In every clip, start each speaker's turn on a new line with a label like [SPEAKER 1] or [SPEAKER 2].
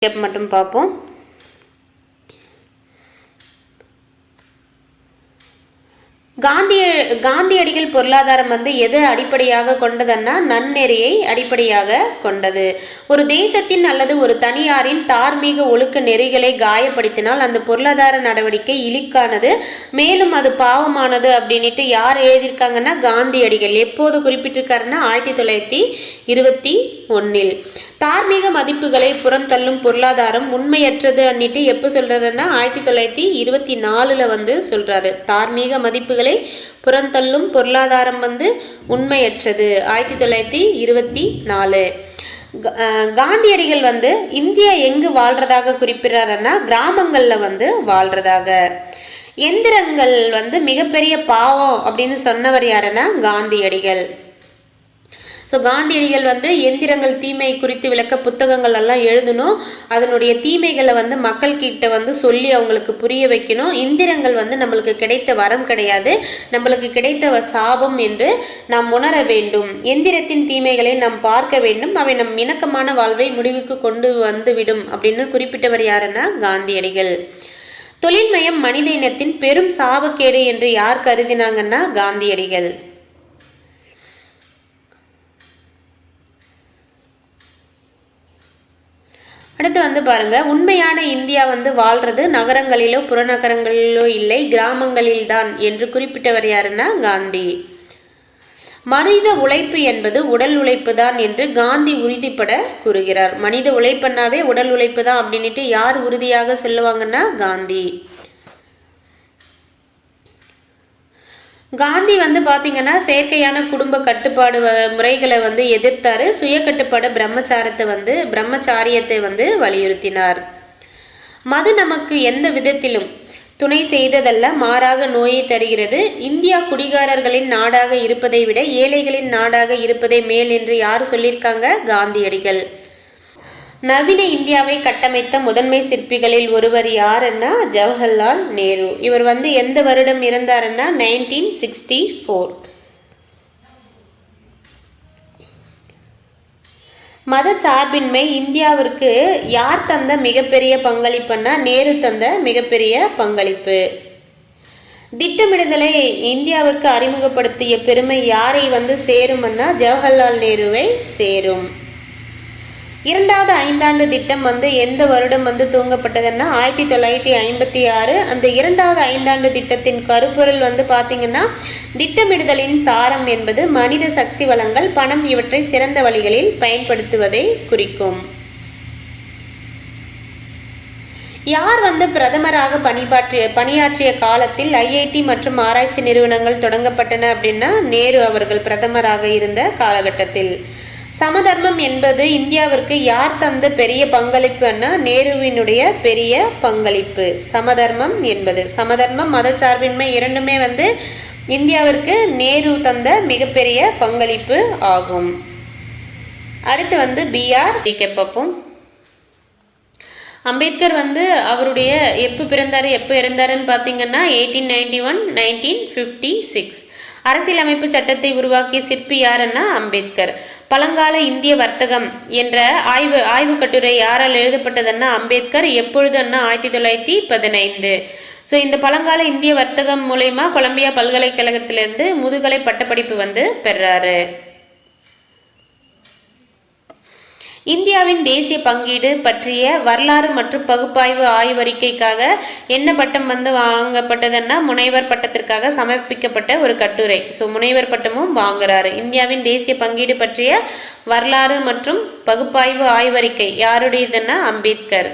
[SPEAKER 1] மட்டும் பார்ப்போம். காந்தியடிகள் பொருளாதாரம் எது அடிப்படையாக கொண்டதுன்னா நன்னெறியை அடிப்படையாக கொண்டது. ஒரு தேசத்தின் அல்லது ஒரு தனியாரின் தார்மீக ஒழுக்க நெறிகளை காயப்படுத்தினால் அந்த பொருளாதார நடவடிக்கை இழிக்கானது, மேலும் அது பாவமானது அப்படின்ட்டு யார் எழுதியிருக்காங்கன்னா காந்தியடிகள். எப்போது குறிப்பிட்டிருக்காருன்னா 1921. தார்மீக மதிப்புகளை புறந்தள்ளும் பொருளாதாரம் உண்மையற்றது அன்னிட்டு எப்போ சொல்றாருன்னா 1924 சொல்றாரு. தார்மீக மதிப்புகளை புறந்தள்ளும் பொருளாதாரம் உண்மையற்றது 1924. காந்தியடிகள் இந்தியா எங்கு வாழ்றதாக குறிப்பிடுறாருன்னா கிராமங்கள்ல வாழ்றதாக. எந்திரங்கள் மிகப்பெரிய பாவம் அப்படின்னு சொன்னவர் யாருன்னா காந்தியடிகள். ஸோ காந்தியடிகள் எந்திரங்கள் தீமை குறித்து விளக்க புத்தகங்கள் எல்லாம் எழுதணும். அதனுடைய தீமைகளை மக்கள் கிட்ட சொல்லி அவங்களுக்கு புரிய வைக்கணும். எந்திரங்கள் நம்மளுக்கு கிடைத்த வரம் கிடையாது, நம்மளுக்கு கிடைத்த சாபம் என்று நாம் உணர வேண்டும். எந்திரத்தின் தீமைகளை நாம் பார்க்க வேண்டும், அவை நம் இணக்கமான வாழ்வை முடிவுக்கு கொண்டு வந்துவிடும் அப்படின்னு குறிப்பிட்டவர் யாருன்னா காந்தியடிகள். தொழில்மயம் மனித இனத்தின் பெரும் சாபக்கேடு என்று யார் கருதினாங்கன்னா காந்தியடிகள். அடுத்து பாருங்க, உண்மையான இந்தியா வாழ்றது நகரங்களிலோ புறநகரங்களிலோ இல்லை, கிராமங்களில் தான் என்று குறிப்பிட்டவர் யாருன்னா காந்தி. மனித உழைப்பு என்பது உடல் உழைப்பு தான் என்று காந்தி உறுதிப்பட கூறுகிறார். மனித உழைப்புனாவே உடல் உழைப்பு தான் அப்படின்ட்டு யார் உறுதியாக சொல்லுவாங்கன்னா காந்தி. காந்தி பாத்தீங்கன்னா செயற்கையான குடும்ப கட்டுப்பாடு முறைகளை எதிர்த்தாரு. சுய கட்டுப்பாடு பிரம்மச்சாரியத்தை வலியுறுத்தினார். மது நமக்கு எந்த விதத்திலும் துணை செய்ததல்ல, மாறாக நோயை தருகிறது. இந்தியா குடிகாரர்களின் நாடாக இருப்பதை விட ஏழைகளின் நாடாக இருப்பதே மேல் என்று யார் சொல்லியிருக்காங்க காந்தியடிகள். நவீன இந்தியாவை கட்டமைத்த முதன்மை சிற்பிகளில் ஒருவர் யாருன்னா ஜவஹர்லால் நேரு. இவர் எந்த வருடம் இறந்தாருன்னா 1964. மத சார்பின்மை இந்தியாவிற்கு யார் தந்த மிகப்பெரிய பங்களிப்புன்னா நேரு தந்த மிகப்பெரிய பங்களிப்பு. திட்டமிடுதலை இந்தியாவிற்கு அறிமுகப்படுத்திய பெருமை யாரை சேரும்னா ஜவஹர்லால் நேருவை சேரும். இரண்டாவது ஐந்தாண்டு திட்டம் எந்த வருடம் துவங்கப்பட்டதுன்னா 1956. அந்த இரண்டாவது ஐந்தாண்டு திட்டத்தின் கருப்பொருள் பாத்தீங்கன்னா திட்டமிடுதலின் சாரம் என்பது மனித சக்தி வளங்கள், பணம் இவற்றை சிறந்த வழிகளில் பயன்படுத்துவதை குறிக்கும். யார் பிரதமராக பணியாற்றிய காலத்தில் ஐஐடி மற்றும் ஆராய்ச்சி நிறுவனங்கள் தொடங்கப்பட்டன அப்படின்னா நேரு அவர்கள் பிரதமராக இருந்த காலகட்டத்தில். சமதர்மம் என்பது இந்தியாவிற்கு யார் தந்த பெரிய பங்களிப்புன்னா நேருவினுடைய பெரிய பங்களிப்பு. சமதர்மம் என்பது சமதர்மம் மதச்சார்பின்மை இரண்டுமே இந்தியாவிற்கு நேரு தந்த மிகப்பெரிய பங்களிப்பு ஆகும். அடுத்து BR பார்ப்போம். அம்பேத்கர் அவருடைய எப்போ இறந்தாருன்னு பார்த்தீங்கன்னா 1891, 1956. அரசியலமைப்பு சட்டத்தை உருவாக்கிய சிற்பி யாருன்னா அம்பேத்கர். பழங்கால இந்திய வர்த்தகம் என்ற ஆய்வு கட்டுரை யாரால் எழுதப்பட்டதுன்னா அம்பேத்கர். எப்பொழுதுன்னா 1915. ஸோ இந்த பழங்கால இந்திய வர்த்தகம் மூலயமா கொலம்பியா பல்கலைக்கழகத்திலிருந்து முதுகலை பட்டப்படிப்பு பெறாரு. இந்தியாவின் தேசிய பங்கீடு பற்றிய வரலாறு மற்றும் பகுப்பாய்வு ஆய்வறிக்கைக்காக என்ன பட்டம் வாங்கப்பட்டதுன்னா முனைவர் பட்டத்திற்காக சமர்ப்பிக்கப்பட்ட ஒரு கட்டுரை. ஸோ முனைவர் பட்டமும் வாங்குறாரு. இந்தியாவின் தேசிய பங்கீடு பற்றிய வரலாறு மற்றும் பகுப்பாய்வு ஆய்வறிக்கை யாருடையதுன்னா அம்பேத்கர்.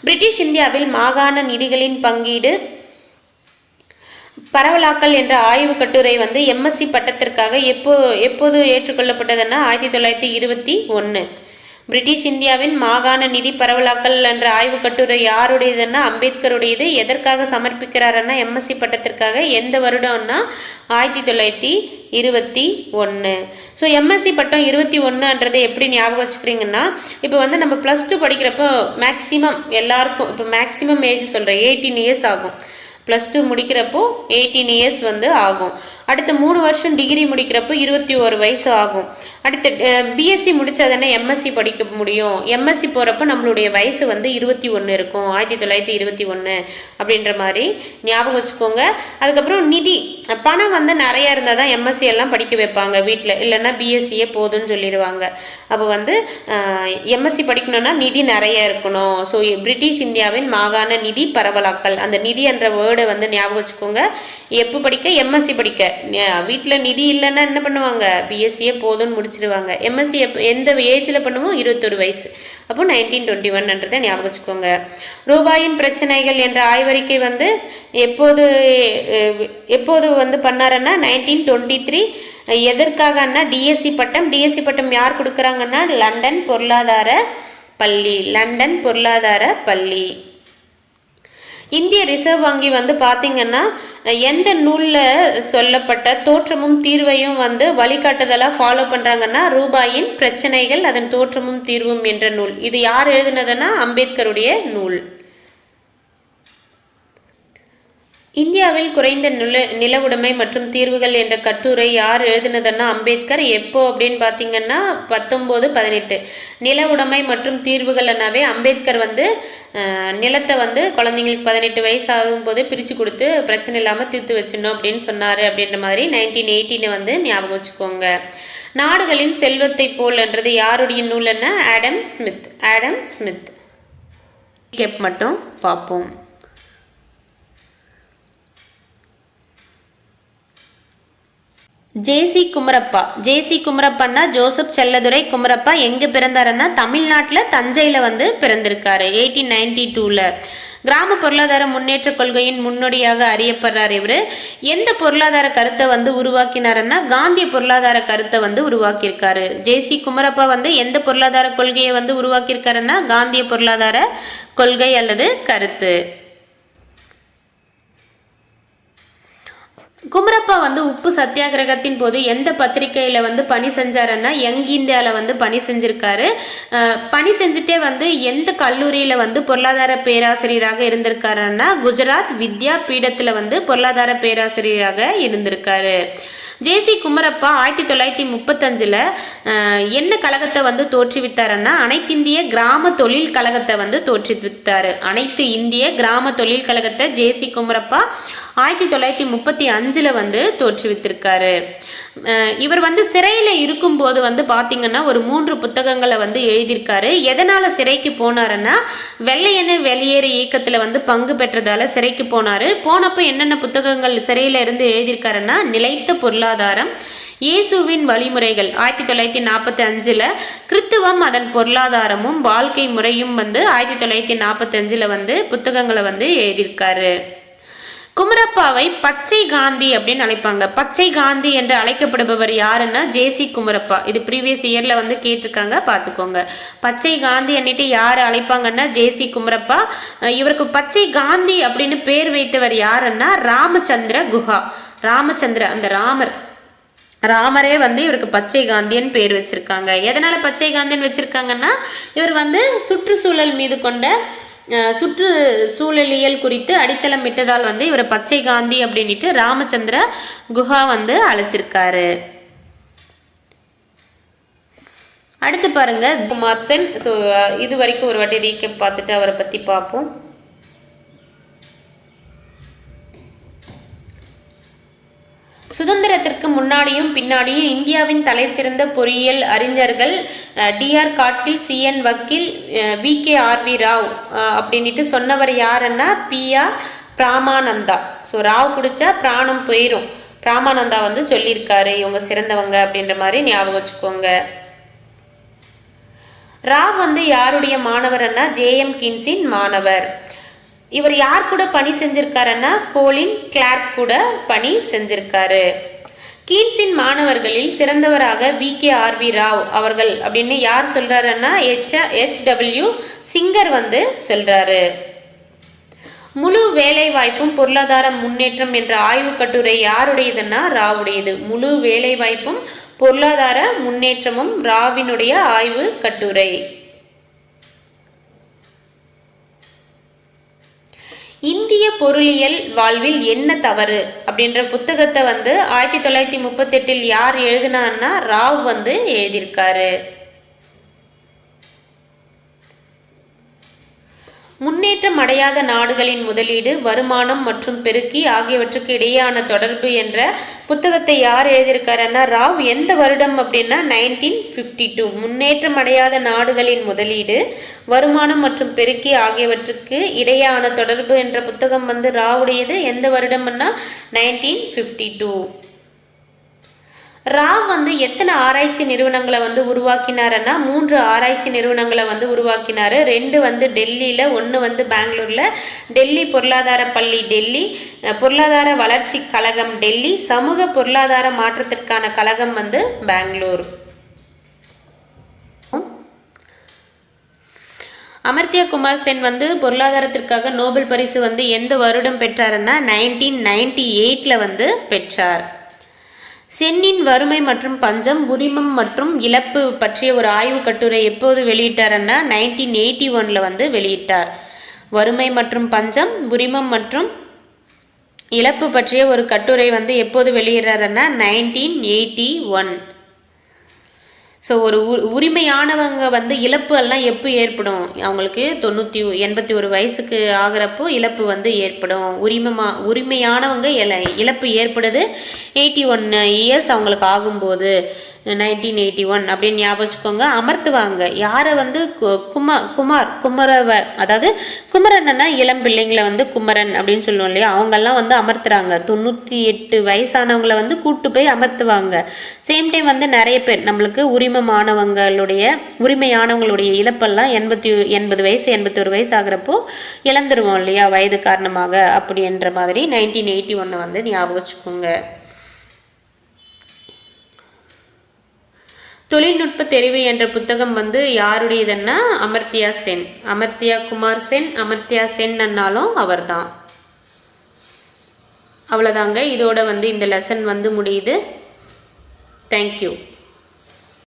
[SPEAKER 1] பிரிட்டிஷ் இந்தியாவில் மாகாண நிதிகளின் பங்கீடு பரவலாக்கல் என்ற ஆய்வு கட்டுரை MSc பட்டத்திற்காக எப்போது ஏற்றுக்கொள்ளப்பட்டதுன்னா 1921. பிரிட்டிஷ் இந்தியாவின் மாகாண நிதி பரவலாக்கல் என்ற ஆய்வு கட்டுரை யாருடையதுன்னா அம்பேத்கருடையது. எதற்காக சமர்ப்பிக்கிறாருன்னா MSc பட்டத்திற்காக. எந்த வருடம்னா 1921. ஸோ MSc பட்டம் 21ன்றதை எப்படி ஞாபகம் வச்சுக்கிறீங்கன்னா, இப்போ நம்ம +2 படிக்கிறப்போ மேக்சிமம் எல்லாருக்கும் இப்போ மேக்சிமம் ஏஜ் சொல்கிறேன் 18 இயர்ஸ் ஆகும். +2 முடிக்கிறப்போ 18 இயர்ஸ் வந்து ஆகும். அடுத்து 3 வருஷம் டிகிரி முடிக்கிறப்போ 21 வயசு ஆகும். அடுத்து பிஎஸ்சி முடிச்சாதானே எம்எஸ்சி படிக்க முடியும். எம்எஸ்சி போகிறப்ப நம்மளுடைய வயசு வந்து 21 இருக்கும், 1921 அப்படின்ற மாதிரி ஞாபகம் வச்சுக்கோங்க. அதுக்கப்புறம் நிதி, பணம் வந்து நிறைய இருந்தால் தான் எம்எஸ்சி எல்லாம் படிக்க வைப்பாங்க வீட்டில், இல்லைன்னா பிஎஸ்சியே போதும்னு சொல்லிடுவாங்க. அப்போ வந்து எம்எஸ்சி படிக்கணும்னா நிதி நிறைய இருக்கணும். ஸோ பிரிட்டிஷ் இந்தியாவின் மாகாண நிதி பரவலாக்கல், அந்த நிதி என்ற வேர்டை வந்து ஞாபகம் வச்சுக்கோங்க. எப்போ படிக்க? எம்எஸ்சி படிக்க. வீட்டில் நிதி இல்லைன்னா என்ன பண்ணுவாங்க? பிஎஸ்சியே போதும்னு முடிச்சிடுவாங்க. எம்எஸ்சி எந்த ஏஜில் பண்ணுவோம்? 21 வயசு. அப்போ 1921ன்றதை ஞாபகம் வச்சுக்கோங்க. ரூபாயின் பிரச்சனைகள் என்ற ஆய்வறிக்கை வந்து எப்போது வந்து பண்ணாருன்னா 1923. எதற்காகன்னா டிஎஸ்சி பட்டம். டிஎஸ்சி பட்டம் யார் கொடுக்குறாங்கன்னா லண்டன் பொருளாதார பள்ளி. இந்திய ரிசர்வ் வங்கி வந்து பார்த்தீங்கன்னா எந்த நூலில் சொல்லப்பட்ட தோற்றமும் தீர்வையும் வந்து வழிகாட்டுதலாக ஃபாலோ பண்ணுறாங்கன்னா ரூபாயின் பிரச்சனைகள் அதன் தோற்றமும் தீர்வும் என்ற நூல். இது யார் எழுதுனதுன்னா அம்பேத்கருடைய நூல். இந்தியாவில் குறைந்த நில உடைமை மற்றும் தீர்வுகள் என்ற கட்டுரை யார் எழுதினதுன்னா அம்பேத்கர். எப்போ அப்படின்னு பார்த்தீங்கன்னா 1918. நில உடைமை மற்றும் தீர்வுகள்னாவே அம்பேத்கர் வந்து நிலத்தை வந்து குழந்தைங்களுக்கு 18 வயசு ஆகும்போது பிரித்து கொடுத்து பிரச்சனை இல்லாமல் தீர்த்து வச்சிடணும் அப்படின்னு சொன்னார். அப்படின்ற மாதிரி 1918 வந்து ஞாபகம் வச்சுக்கோங்க. நாடுகளின் செல்வத்தை போல்ன்றது யாருடைய நூல்னா ஆடம் ஸ்மித். கேப் மட்டும் பார்ப்போம். ஜேசி குமரப்பான்னா ஜோசப் செல்லதுரை குமரப்பா. எங்கே பிறந்தாருன்னா தமிழ்நாட்டில் தஞ்சையில் வந்து பிறந்திருக்காரு 1892. கிராம பொருளாதார முன்னேற்ற கொள்கையின் முன்னோடியாக அறியப்படுறார் இவர். எந்த பொருளாதார கருத்தை வந்து உருவாக்கினாருன்னா காந்திய பொருளாதார கருத்தை வந்து உருவாக்கியிருக்காரு. ஜேசி குமரப்பா வந்து எந்த பொருளாதார கொள்கையை வந்து உருவாக்கியிருக்காருன்னா காந்திய பொருளாதார கொள்கை அல்லது கருத்து. குமரப்பா வந்து உப்பு சத்தியாகிரகத்தின் போது எந்த பத்திரிகையில வந்து பணி செஞ்சாருன்னா யங் இந்தியாவில் வந்து பணி செஞ்சிருக்காரு. பணி செஞ்சுட்டே வந்து எந்த கல்லூரியில வந்து பொருளாதார பேராசிரியராக இருந்திருக்காருன்னா குஜராத் வித்யா பீடத்துல வந்து பொருளாதார பேராசிரியராக இருந்திருக்காரு. ஜேசி குமரப்பா 1935 என்ன கழகத்தை வந்து தோற்றுவித்தாருன்னா அனைத்திந்திய கிராம தொழில் கழகத்தை வந்து தோற்றுவித்தாரு. அனைத்து இந்திய கிராம தொழில் கழகத்தை ஜேசி குமரப்பா 1935 வந்து தோற்றுவித்திருக்காரு. இவர் வந்து சிறையில் இருக்கும்போது வந்து பார்த்தீங்கன்னா ஒரு 3 புத்தகங்களை வந்து எழுதியிருக்காரு. எதனால சிறைக்கு போனாருன்னா வெள்ளையனே வெளியேறு இயக்கத்தில் வந்து பங்கு பெற்றதால சிறைக்கு போனாரு. போனப்போ என்னென்ன புத்தகங்கள் சிறையில இருந்து எழுதியிருக்காருன்னா நிலைத்த பொருளாதாரம், இயேசுவின் வழிமுறைகள் 1945, கிறித்துவம் அதன் பொருளாதாரமும் வாழ்க்கை முறையும் வந்து 1945 வந்து புத்தகங்களை வந்து எழுதியிருக்காரு. குமரப்பாவை பச்சை காந்தி அப்படின்னு அழைப்பாங்க. பச்சை காந்தி என்று அழைக்கப்படுபவர் யாருன்னா ஜேசி குமரப்பா. இது ப்ரீவியஸ் இயர்ல வந்து கேட்டிருக்காங்க, பார்த்துக்கோங்க. பச்சை காந்தி அன்னிட்டு யார் அழைப்பாங்கன்னா ஜேசி குமரப்பா. இவருக்கு பச்சை காந்தி அப்படின்னு பேர் வைத்தவர் யாருன்னா ராமச்சந்திர குஹா. அந்த ராமரே வந்து இவருக்கு பச்சை காந்தின்னு பேர் வச்சிருக்காங்க. எதனால பச்சை காந்தின்னு வச்சிருக்காங்கன்னா இவர் வந்து சுற்றுச்சூழல் மீது கொண்ட சுற்றுச்சூழலியல் குறித்து அடித்தளம் விட்டதால் வந்து இவரை பச்சை காந்தி அப்படின்ட்டு ராமச்சந்திர குஹா வந்து அழைச்சிருக்காரு. அடுத்து பாருங்க குமார் சென். ஸோ இது வரைக்கும் ஒரு வாட்டி ரீகேப் பார்த்துட்டு அவரை பத்தி பார்ப்போம். சுதந்திரத்திற்கு முன்னாடியும் பின்னாடியும் இந்தியாவின் தலை சிறந்த பொறியியல் அறிஞர்கள் டிஆர் காட்கில், சிஎன் வக்கீல், விகேஆர்வி ராவ் அப்படின்ட்டு சொன்னவர் யாருன்னா பிஆர் பிராமானந்தா. ஸோ ராவ் குடிச்சா பிராணம் போயிடும், பிராமானந்தா வந்து சொல்லியிருக்காரு இவங்க சிறந்தவங்க அப்படின்ற மாதிரி ஞாபகம் வச்சுக்கோங்க. ராவ் வந்து யாருடைய மாணவர்னா ஜேஎம் கீன்ஸின் மாணவர். இவர் யார் கூட பணி செஞ்சிருக்காருன்னா கோலின் கிளார்க் கூட பணி செஞ்சிருக்காரு. கீன்ஸின் மாணவர்களில் சிறந்தவராக விகேஆர்வி ராவ் அவர்கள் அப்படின்னு யார் சொல்றாருன்னா HW சிங்கர் வந்து சொல்றாரு. முழு வேலை வாய்ப்பும் பொருளாதார முன்னேற்றம் என்ற ஆய்வு கட்டுரை யாருடையதுன்னா ராவுடையது. முழு வேலை வாய்ப்பும் பொருளாதார முன்னேற்றமும் ராவினுடைய ஆய்வு கட்டுரை. இந்திய பொருளியல் வாழ்வில் என்ன தவறு அப்படின்ற புத்தகத்தை வந்து 1938 யார் எழுதினான்னா ராவ் வந்து எழுதியிருக்காரு. முன்னேற்றம் அடையாத நாடுகளின் முதலீடு, வருமானம் மற்றும் பெருக்கி ஆகியவற்றுக்கு இடையேயான தொடர்பு என்ற புத்தகத்தை யார் எழுதியிருக்காருன்னா ராவ். எந்த வருடம் அப்படின்னா 1952. முன்னேற்றம் அடையாத நாடுகளின் முதலீடு, வருமானம் மற்றும் பெருக்கி ஆகியவற்றுக்கு இடையேயான தொடர்பு என்ற புத்தகம் வந்து ராவுடையது. எந்த வருடம்னா 1952. ராவ் வந்து எத்தனை ஆராய்ச்சி நிறுவனங்களை வந்து உருவாக்கினாருன்னா 3 ஆராய்ச்சி நிறுவனங்களை வந்து உருவாக்கினாரு. 2 வந்து டெல்லியில, 1 வந்து பெங்களூர்ல. டெல்லி பொருளாதார பள்ளி டெல்லி, பொருளாதார வளர்ச்சி கழகம் டெல்லி, சமூக பொருளாதார மாற்றத்திற்கான கழகம் வந்து பெங்களூர். அமர்த்தியா குமார் சென் வந்து பொருளாதாரத்திற்காக நோபல் பரிசு வந்து எந்த வருடம் பெற்றாருன்னா 1998 வந்து பெற்றார். சென்னின் வறுமை மற்றும் பஞ்சம், உரிமம் மற்றும் இழப்பு பற்றிய ஒரு ஆய்வு கட்டுரை எப்போது வெளியிட்டாருன்னா 1981 வந்து வெளியிட்டார். வறுமை மற்றும் பஞ்சம், உரிமம் மற்றும் இழப்பு பற்றிய ஒரு கட்டுரை வந்து எப்போது வெளியிடுறாருன்னா 1981. ஸோ ஒரு உரிமையானவங்க வந்து இழப்பு எல்லாம் எப்போ ஏற்படும், அவங்களுக்கு 81 வயசுக்கு ஆகிறப்போ இழப்பு வந்து ஏற்படும். உரிமையானவங்க இழப்பு ஏற்படுது 81 இயர்ஸ் அவங்களுக்கு ஆகும்போது 1981 அப்படின்னு ஞாபகம் வச்சுக்கோங்க. அமர்த்துவாங்க யாரை வந்து அதாவது குமரன்னா இளம் பிள்ளைங்களை வந்து குமரன் அப்படின்னு சொல்லுவோம் இல்லையா, அவங்கெல்லாம் வந்து அமர்த்துறாங்க. 98 வயசானவங்களை வந்து கூட்டு போய் அமர்த்துவாங்க. சேம் டைம் வந்து நிறைய பேர் நம்மளுக்கு உரிமையானவங்களுடைய இழப்பெல்லாம் 80 வயசு 81 வயசு ஆகிறப்போ இழந்துருவோம் இல்லையா வயது காரணமாக, அப்படின்ற மாதிரி 1981 வந்து ஞாபகம் வச்சுக்கோங்க. தொழில்நுட்ப தெரிவு என்ற புத்தகம் வந்து யாருடையதுன்னா அமர்த்தியா சென். அமர்த்தியா குமார் சென், அமர்த்தியா சென் அண்ணாலும் அவர் தான். அவ்வளோதாங்க, இதோட வந்து இந்த லெசன் வந்து முடியுது. தேங்க்யூ.